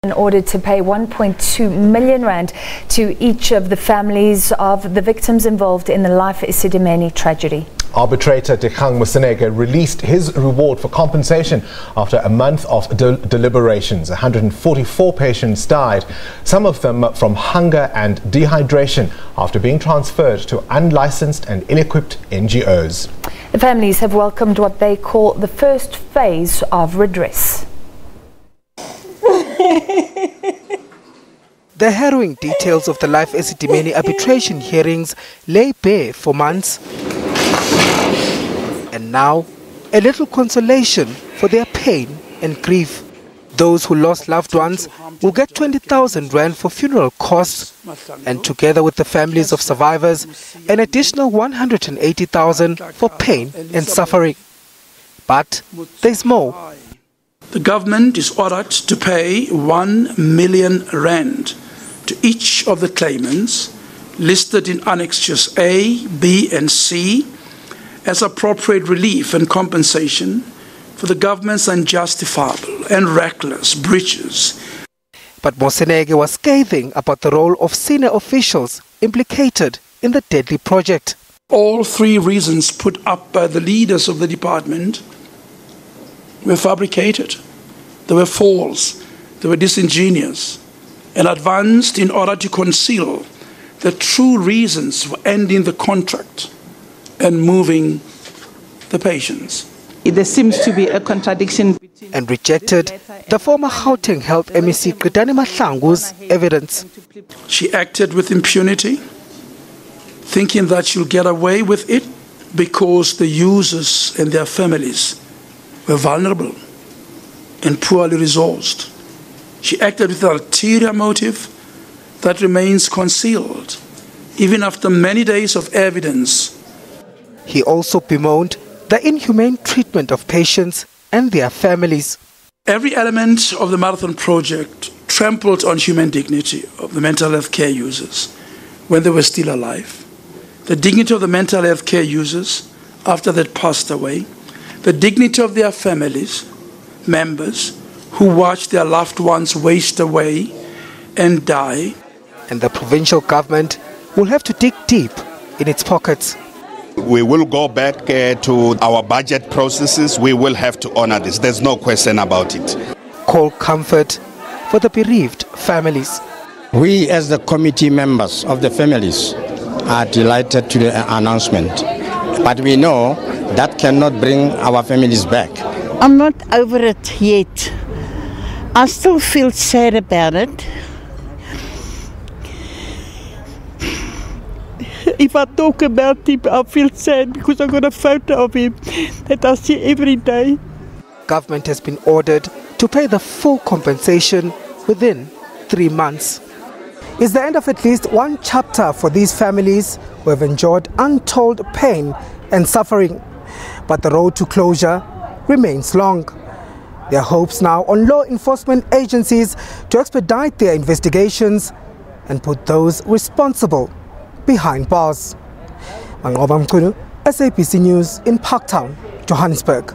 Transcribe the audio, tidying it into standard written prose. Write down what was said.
Ordered to pay 1.2 million rand to each of the families of the victims involved in the Life Esidimeni tragedy. Arbitrator Dikgang Moseneke released his reward for compensation after a month of deliberations. 144 patients died, some of them from hunger and dehydration, after being transferred to unlicensed and ill-equipped NGOs. The families have welcomed what they call the first phase of redress. The harrowing details of the Life Esidimeni arbitration hearings lay bare for months. And now, a little consolation for their pain and grief. Those who lost loved ones will get 20,000 rand for funeral costs, and together with the families of survivors, an additional 180,000 for pain and suffering. But there's more. The government is ordered to pay 1 million rand to each of the claimants listed in Annexures A, B and C as appropriate relief and compensation for the government's unjustifiable and reckless breaches. But Moseneke was scathing about the role of senior officials implicated in the deadly project. All three reasons put up by the leaders of the department were fabricated, they were false, they were disingenuous, and advanced in order to conceal the true reasons for ending the contract and moving the patients. There seems to be a contradiction. And rejected the former Gauteng Health MEC Qedani Mahlangu's evidence. She acted with impunity, thinking that she'll get away with it because the users and their families were vulnerable and poorly resourced. She acted with an ulterior motive that remains concealed, even after many days of evidence. He also bemoaned the inhumane treatment of patients and their families. Every element of the Marathon project trampled on human dignity of the mental health care users when they were still alive, the dignity of the mental health care users after they passed away, the dignity of their families, members who watched their loved ones waste away and die. And the provincial government will have to dig deep in its pockets. We will go back to our budget processes. We will have to honor this. There's no question about it. Call comfort for the bereaved families. We as the committee members of the families are delighted to the announcement. But we know that cannot bring our families back. I'm not over it yet. I still feel sad about it. If I talk about him, I feel sad because I got a photo of him that I see every day. Government has been ordered to pay the full compensation within 3 months. It's the end of at least one chapter for these families who have endured untold pain and suffering. But the road to closure remains long. There are hopes now on law enforcement agencies to expedite their investigations and put those responsible behind bars. SABC News in Parktown, Johannesburg.